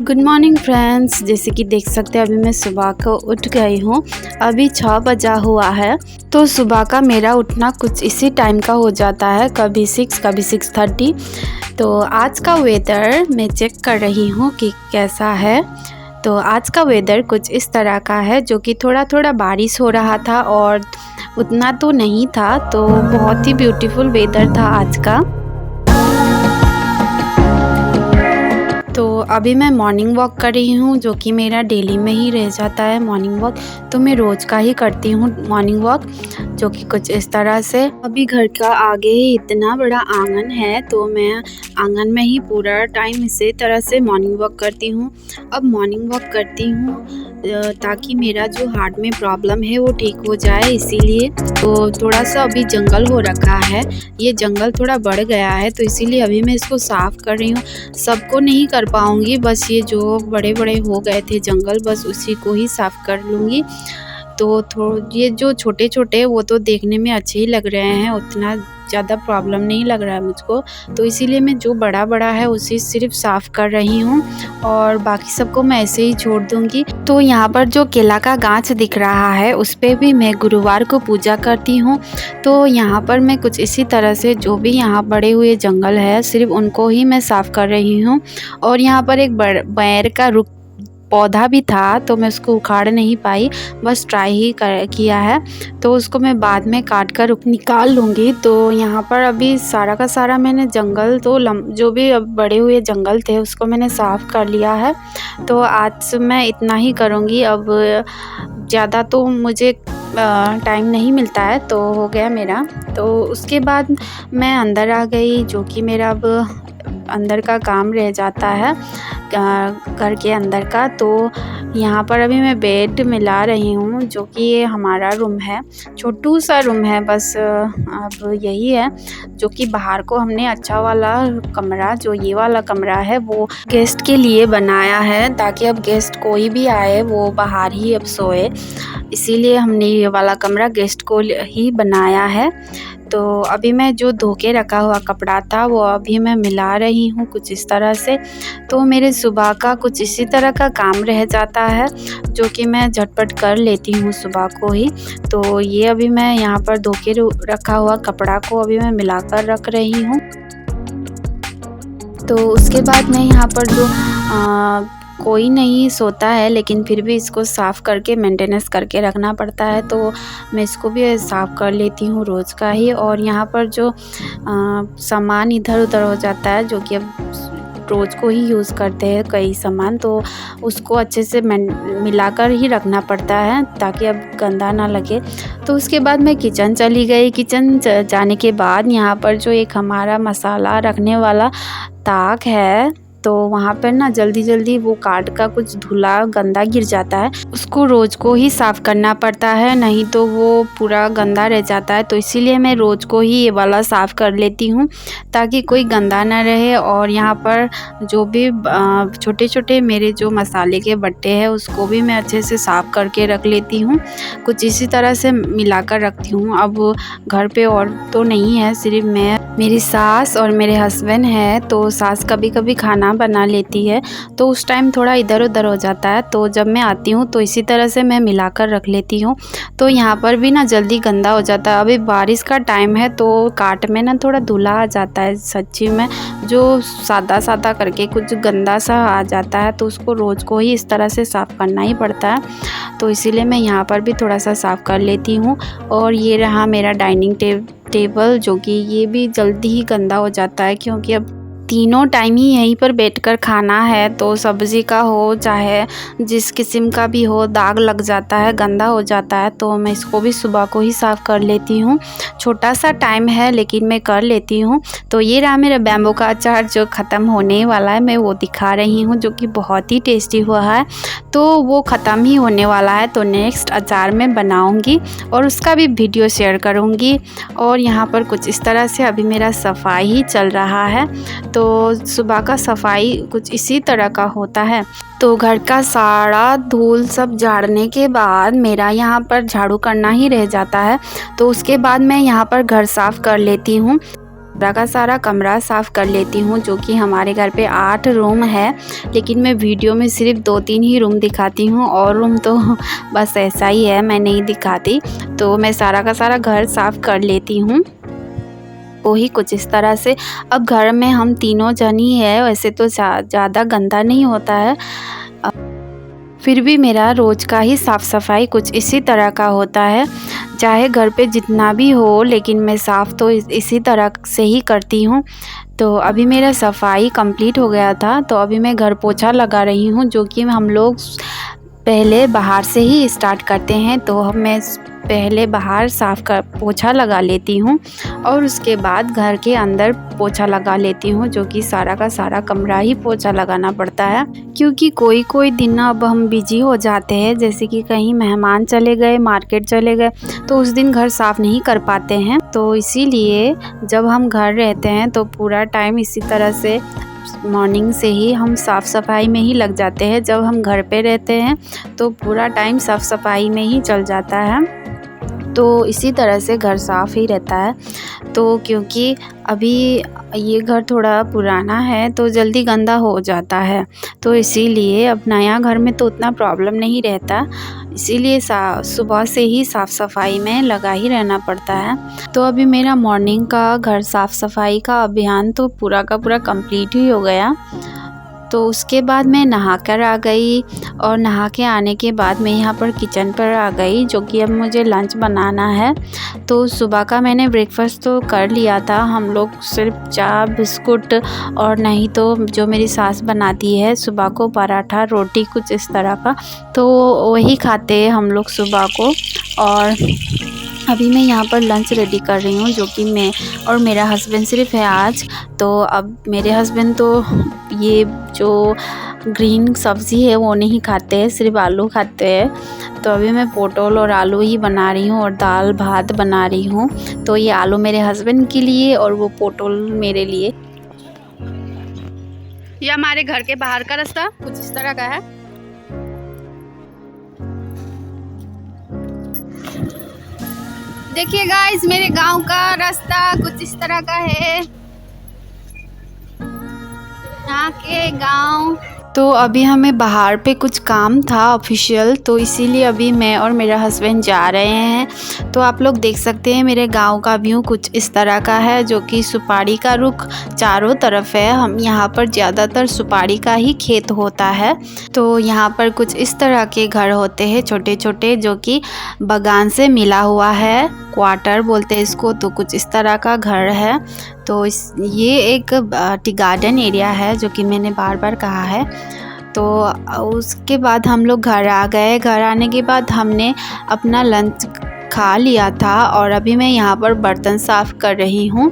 Good morning friends. जैसे कि देख सकते हैं अभी मैं सुबह को उठ गई हूँ। अभी 6 बजा हुआ है। तो सुबह का मेरा उठना कुछ इसी टाइम का हो जाता है, कभी 6 कभी 6:30। तो आज का वेदर मैं चेक कर रही हूँ कि कैसा है। तो आज का वेदर कुछ इस तरह का है, जो कि थोड़ा थोड़ा बारिश हो रहा था और उतना तो नहीं था। तो बहुत ही ब्यूटीफुल वेदर था आज का। तो अभी मैं मॉर्निंग वॉक कर रही हूँ, जो कि मेरा डेली में ही रह जाता है मॉर्निंग वॉक। तो मैं रोज़ का ही करती हूँ मॉर्निंग वॉक, जो कि कुछ इस तरह से। अभी घर का आगे ही इतना बड़ा आंगन है, तो मैं आंगन में ही पूरा टाइम इसी तरह से मॉर्निंग वॉक करती हूँ। अब मॉर्निंग वॉक करती हूँ ताकि मेरा जो हार्ट में प्रॉब्लम है वो ठीक हो जाए, इसीलिए। तो थोड़ा सा अभी जंगल हो रखा है, ये जंगल थोड़ा बढ़ गया है, तो इसीलिए अभी मैं इसको साफ़ कर रही हूँ। सबको नहीं कर पाऊँगी, बस ये जो बड़े बड़े हो गए थे जंगल, बस उसी को ही साफ़ कर लूँगी। तो ये जो छोटे छोटे वो तो देखने में अच्छे ही लग रहे हैं, उतना ज़्यादा प्रॉब्लम नहीं लग रहा है मुझको। तो इसीलिए मैं जो बड़ा बड़ा है उसे सिर्फ साफ़ कर रही हूँ और बाकी सबको मैं ऐसे ही छोड़ दूँगी। तो यहाँ पर जो केला का गाछ दिख रहा है उस पे भी मैं गुरुवार को पूजा करती हूँ। तो यहाँ पर मैं कुछ इसी तरह से जो भी यहाँ बड़े हुए जंगल है सिर्फ उनको ही मैं साफ़ कर रही हूँ। और यहाँ पर एक बैर का रुख पौधा भी था, तो मैं उसको उखाड़ नहीं पाई, बस ट्राई ही किया है। तो उसको मैं बाद में काट कर निकाल लूँगी। तो यहाँ पर अभी सारा का सारा मैंने जंगल तो जो भी बड़े हुए जंगल थे उसको मैंने साफ़ कर लिया है। तो आज मैं इतना ही करूँगी, अब ज़्यादा तो मुझे टाइम नहीं मिलता है, तो हो गया मेरा। तो उसके बाद मैं अंदर आ गई, जो कि मेरा अब अंदर का काम रह जाता है घर के अंदर का। तो यहाँ पर अभी मैं बेड मिला रही हूँ, जो कि ये हमारा रूम है, छोटू सा रूम है बस। अब यही है, जो कि बाहर को हमने अच्छा वाला कमरा, जो ये वाला कमरा है वो गेस्ट के लिए बनाया है, ताकि अब गेस्ट कोई भी आए वो बाहर ही अब सोए, इसीलिए हमने ये वाला कमरा गेस्ट को ही बनाया है। तो अभी मैं जो धो के रखा हुआ कपड़ा था वो अभी मैं मिला रही हूँ कुछ इस तरह से। तो मेरे सुबह का कुछ इसी तरह का काम रह जाता है, जो कि मैं झटपट कर लेती हूँ सुबह को ही। तो ये अभी मैं यहाँ पर धो के रखा हुआ कपड़ा को अभी मैं मिलाकर रख रही हूँ। तो उसके बाद मैं यहाँ पर जो कोई नहीं सोता है, लेकिन फिर भी इसको साफ़ करके मेंटेनेंस करके रखना पड़ता है, तो मैं इसको भी साफ़ कर लेती हूँ रोज़ का ही। और यहाँ पर जो सामान इधर उधर हो जाता है, जो कि अब रोज़ को ही यूज़ करते हैं कई सामान, तो उसको अच्छे से मिलाकर ही रखना पड़ता है ताकि अब गंदा ना लगे। तो उसके बाद मैं किचन चली गई। किचन जाने के बाद यहाँ पर जो एक हमारा मसाला रखने वाला ताक है, तो वहाँ पर ना जल्दी जल्दी वो काट का कुछ धुला गंदा गिर जाता है, उसको रोज़ को ही साफ़ करना पड़ता है, नहीं तो वो पूरा गंदा रह जाता है। तो इसीलिए मैं रोज़ को ही ये वाला साफ़ कर लेती हूँ, ताकि कोई गंदा ना रहे। और यहाँ पर जो भी छोटे छोटे मेरे जो मसाले के बट्टे हैं उसको भी मैं अच्छे से साफ़ करके रख लेती हूँ, कुछ इसी तरह से मिलाकर रखती हूँ। अब घर पे और तो नहीं है, सिर्फ मैं, मेरी सास और मेरे हस्बैंड है। तो सास कभी कभी खाना बना लेती है, तो उस टाइम थोड़ा इधर उधर हो जाता है, तो जब मैं आती हूँ तो इसी तरह से मैं मिलाकर रख लेती हूँ। तो यहाँ पर भी ना जल्दी गंदा हो जाता है। अभी बारिश का टाइम है, तो काट में ना थोड़ा धुला आ जाता है, सच्ची में जो सादा सादा करके कुछ गंदा सा आ जाता है, तो उसको रोज़ को ही इस तरह से साफ़ करना ही पड़ता है। तो इसीलिए मैं यहाँ पर भी थोड़ा सा साफ़ कर लेती हूँ। और ये रहा मेरा डाइनिंग टेबल, जो कि ये भी जल्दी ही गंदा हो जाता है, क्योंकि अब तीनों टाइम ही यहीं पर बैठकर खाना है, तो सब्ज़ी का हो चाहे जिस किस्म का भी हो, दाग लग जाता है, गंदा हो जाता है। तो मैं इसको भी सुबह को ही साफ़ कर लेती हूँ। छोटा सा टाइम है लेकिन मैं कर लेती हूँ। तो ये रहा मेरा बैम्बू का अचार, जो ख़त्म होने वाला है, मैं वो दिखा रही हूँ, जो कि बहुत ही टेस्टी हुआ है। तो वो ख़त्म ही होने वाला है, तो नेक्स्ट अचार मैं बनाऊँगी और उसका भी वीडियो शेयर करूँगी। और यहाँ पर कुछ इस तरह से अभी मेरा सफाई ही चल रहा है। तो सुबह का सफाई कुछ इसी तरह का होता है। तो घर का सारा धूल सब झाड़ने के बाद मेरा यहाँ पर झाड़ू करना ही रह जाता है, तो उसके बाद मैं यहाँ पर घर साफ़ कर लेती हूँ। पूरा का सारा कमरा साफ़ कर लेती हूँ, जो कि हमारे घर पे 8 रूम है, लेकिन मैं वीडियो में सिर्फ 2-3 ही रूम दिखाती हूँ और रूम तो बस ऐसा ही है, मैं नहीं दिखाती। तो मैं सारा का सारा घर साफ़ कर लेती हूँ। वही कुछ इस तरह से। अब घर में हम तीनों जन ही है, वैसे तो ज़्यादा गंदा नहीं होता है, फिर भी मेरा रोज़ का ही साफ़ सफाई कुछ इसी तरह का होता है। चाहे घर पे जितना भी हो, लेकिन मैं साफ़ तो इसी तरह से ही करती हूँ। तो अभी मेरा सफाई कंप्लीट हो गया था, तो अभी मैं घर पोछा लगा रही हूँ, जो कि हम लोग पहले बाहर से ही स्टार्ट करते हैं। तो मैं पहले बाहर पोछा लगा लेती हूँ और उसके बाद घर के अंदर पोछा लगा लेती हूँ, जो कि सारा का सारा कमरा ही पोछा लगाना पड़ता है, क्योंकि कोई दिन अब हम बिजी हो जाते हैं, जैसे कि कहीं मेहमान चले गए, मार्केट चले गए, तो उस दिन घर साफ़ नहीं कर पाते हैं। तो इसीलिए जब हम घर रहते हैं तो पूरा टाइम इसी तरह से मॉर्निंग से ही हम साफ़ सफाई में ही लग जाते हैं। जब हम घर पे रहते हैं तो पूरा टाइम साफ़ सफाई में ही चल जाता है, तो इसी तरह से घर साफ़ ही रहता है। तो क्योंकि अभी ये घर थोड़ा पुराना है तो जल्दी गंदा हो जाता है, तो इसीलिए अब नया घर में तो उतना प्रॉब्लम नहीं रहता, इसीलिए सुबह से ही साफ़ सफाई में लगा ही रहना पड़ता है। तो अभी मेरा मॉर्निंग का घर साफ़ सफाई का अभियान तो पूरा का पूरा कंप्लीट ही हो गया। तो उसके बाद मैं नहा कर आ गई और नहा के आने के बाद मैं यहाँ पर किचन पर आ गई, जो कि अब मुझे लंच बनाना है। तो सुबह का मैंने ब्रेकफास्ट तो कर लिया था, हम लोग सिर्फ चाय बिस्कुट और नहीं तो जो मेरी सास बनाती है सुबह को पराठा रोटी कुछ इस तरह का, तो वही खाते हैं हम लोग सुबह को। और अभी मैं यहाँ पर लंच रेडी कर रही हूँ, जो कि मैं और मेरा हस्बैंड सिर्फ है आज। तो अब मेरे हस्बैंड तो ये जो ग्रीन सब्ज़ी है वो नहीं खाते हैं, सिर्फ आलू खाते हैं। तो अभी मैं पोटल और आलू ही बना रही हूँ और दाल भात बना रही हूँ। तो ये आलू मेरे हस्बैंड के लिए और वो पोटल मेरे लिए। ये हमारे घर के बाहर का रास्ता कुछ इस तरह का है। देखिए गाइस, मेरे गांव का रास्ता कुछ इस तरह का है, यहाँ के गांव। तो अभी हमें बाहर पे कुछ काम था ऑफिशियल, तो इसीलिए अभी मैं और मेरा हस्बैंड जा रहे हैं। तो आप लोग देख सकते हैं मेरे गांव का व्यू कुछ इस तरह का है, जो कि सुपारी का रुख चारों तरफ है। हम यहाँ पर ज़्यादातर सुपारी का ही खेत होता है। तो यहाँ पर कुछ इस तरह के घर होते हैं छोटे छोटे, जो कि बागान से मिला हुआ है, क्वार्टर बोलते हैं इसको। तो कुछ इस तरह का घर है। तो ये एक टी गार्डन एरिया है, जो कि मैंने बार बार कहा है। तो उसके बाद हम लोग घर आ गए। घर आने के बाद हमने अपना लंच खा लिया था और अभी मैं यहाँ पर बर्तन साफ़ कर रही हूँ।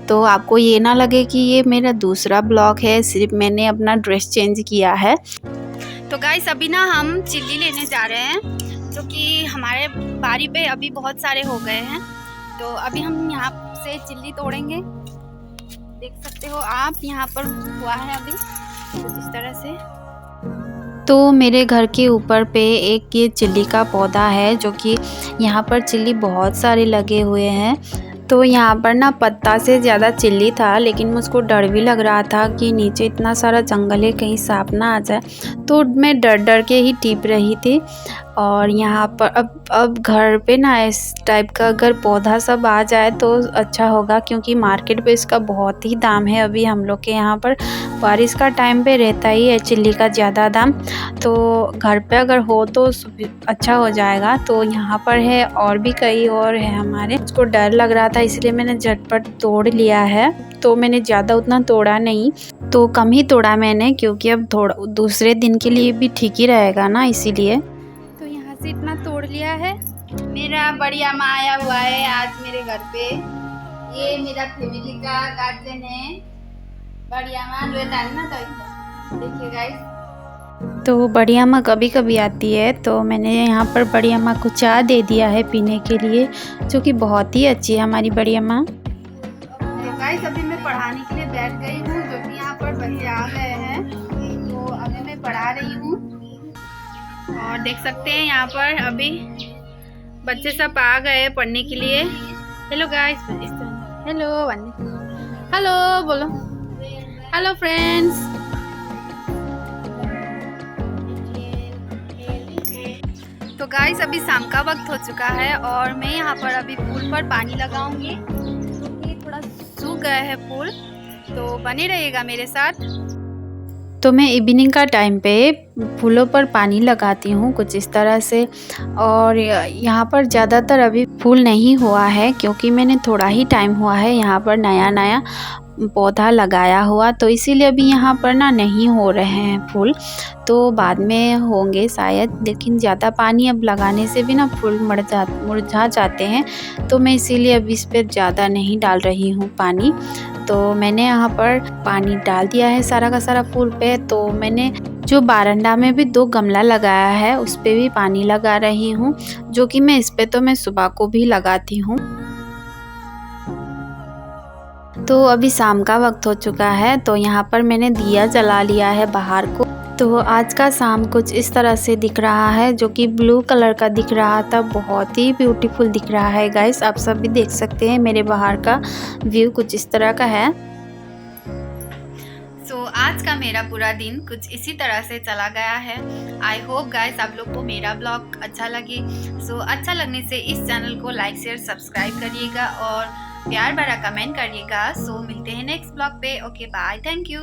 तो आपको ये ना लगे कि ये मेरा दूसरा ब्लॉग है, सिर्फ मैंने अपना ड्रेस चेंज किया है। तो गाइस, अभी ना हम चिल्ली लेने जा रहे हैं, जो कि हमारे बारी पे अभी बहुत सारे हो गए हैं। तो अभी हम यहाँ से चिल्ली तोड़ेंगे, देख सकते हो आप, यहाँ पर हुआ है अभी कुछ इस तरह से। तो मेरे घर के ऊपर पे एक ये चिल्ली का पौधा है, जो कि यहाँ पर चिल्ली बहुत सारे लगे हुए हैं। तो यहाँ पर ना पत्ता से ज़्यादा चिल्ली था, लेकिन मुझको डर भी लग रहा था कि नीचे इतना सारा जंगल है, कहीं सांप ना आ जाए। तो मैं डर डर के ही टिप रही थी। और यहाँ पर अब घर पे ना इस टाइप का अगर पौधा सब आ जाए तो अच्छा होगा, क्योंकि मार्केट पे इसका बहुत ही दाम है। अभी हम लोग के यहाँ पर बारिश का टाइम पे रहता ही है चिल्ली का ज़्यादा दाम। तो घर पे अगर हो तो अच्छा हो जाएगा। तो यहाँ पर है और भी कई और है हमारे। उसको डर लग रहा था, इसलिए मैंने झटपट तोड़ लिया है। तो मैंने ज़्यादा उतना तोड़ा नहीं, तो कम ही तोड़ा मैंने, क्योंकि अब थोड़ा दूसरे दिन के लिए भी ठीक ही रहेगा ना, इसीलिए। तो यहाँ से इतना तोड़ लिया है। मेरा बढ़िया माँ आया हुआ है आज मेरे घर पे। ये मेरा फैमिली का गार्डन है। बढ़िया माँ ना, तो देखिए गाइस। तो बढ़िया माँ कभी कभी आती है, तो मैंने यहाँ पर बढ़िया माँ को चाय दे दिया है पीने के लिए, जो कि बहुत ही अच्छी है हमारी बढ़िया माँ। तो गाइस, अभी मैं पढ़ाने के लिए बैठ गई हूँ, जो कि यहाँ पर बच्चे आ गए हैं। तो अभी मैं पढ़ा रही हूँ और देख सकते हैं यहाँ पर अभी बच्चे सब आ गए पढ़ने के लिए। हेलो गाइस, हेलो हेलो बोलो। Hello friends. तो गाइस अभी शाम का वक्त हो चुका है और मैं यहाँ पर अभी फूल पर पानी लगाऊंगी क्योंकि थोड़ा सूख गया है फूल। तो बने रहिएगा मेरे साथ। तो मैं इवनिंग का टाइम पे फूलों पर पानी लगाती हूँ कुछ इस तरह से। और यहाँ पर ज़्यादातर अभी फूल नहीं हुआ है क्योंकि मैंने थोड़ा ही टाइम हुआ है यहाँ पर नया नया पौधा लगाया हुआ, तो इसीलिए अभी यहाँ पर ना नहीं हो रहे हैं फूल। तो बाद में होंगे शायद, लेकिन ज़्यादा पानी अब लगाने से भी ना फूल मुरझा जाते हैं। तो मैं इसीलिए अब इस पर ज़्यादा नहीं डाल रही हूँ पानी। तो मैंने यहाँ पर पानी डाल दिया है सारा का सारा फूल पे। तो मैंने जो बारंडा में भी 2 गमला लगाया है उस पे भी पानी लगा रही हूँ, जो कि मैं इस पे तो मैं सुबह को भी लगाती हूँ। तो अभी शाम का वक्त हो चुका है तो यहाँ पर मैंने दिया जला लिया है बाहर को। तो आज का शाम कुछ इस तरह से दिख रहा है, जो कि ब्लू कलर का दिख रहा था। बहुत ही ब्यूटीफुल दिख रहा है गाइस, आप सब भी देख सकते हैं मेरे बाहर का व्यू कुछ इस तरह का है। सो आज का मेरा पूरा दिन कुछ इसी तरह से चला गया है। आई होप गाइस आप लोग को मेरा ब्लॉग अच्छा लगे। सो अच्छा लगने से इस चैनल को लाइक शेयर सब्सक्राइब करिएगा और प्यार भरा कमेंट करिएगा। सो मिलते हैं नेक्स्ट ब्लॉग पे। Okay bye, thank you.